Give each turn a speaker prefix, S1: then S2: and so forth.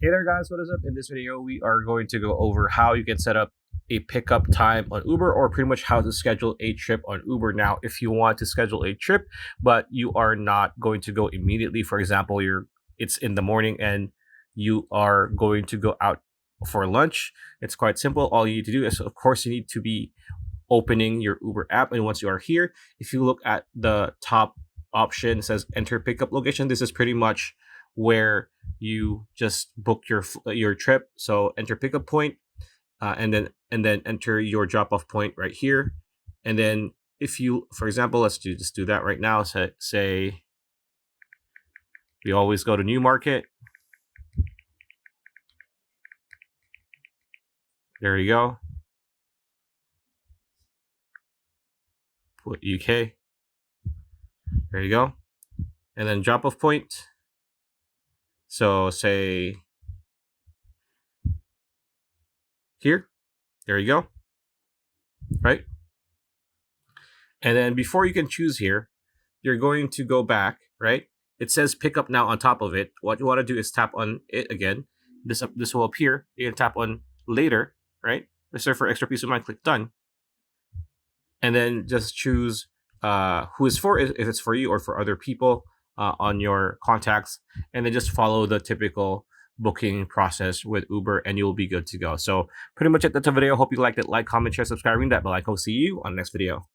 S1: Hey there guys, what is up? In this video, we are going to go over how you can set up a pickup time on Uber, or pretty much how to schedule a trip on Uber. Now, if you want to schedule a trip, but you are not going to go immediately, for example, it's in the morning and you are going to go out for lunch, it's quite simple. All you need to do is, of course, you need to be opening your Uber app. And once you are here, if you look at the top option, it says enter pickup location. This is pretty much where you just book your trip. So enter pickup point, and then enter your drop off point right here. And then if you, for example, let's just do that right now. So say we always go to New Market. There you go. Put UK. There you go. And then drop off point. So say here. There you go. Right? And then before you can choose here, you're going to go back, right? It says pick up now on top of it. What you want to do is tap on it again. This will appear. You can tap on later, right? Reserve for extra peace of mind, click done. And then just choose who is for, if it's for you or for other people on your contacts. And then just follow the typical booking process with Uber and you'll be good to go. So pretty much that's the video. Hope you liked it. Like, comment, share, subscribe, ring that bell icon. See you on the next video.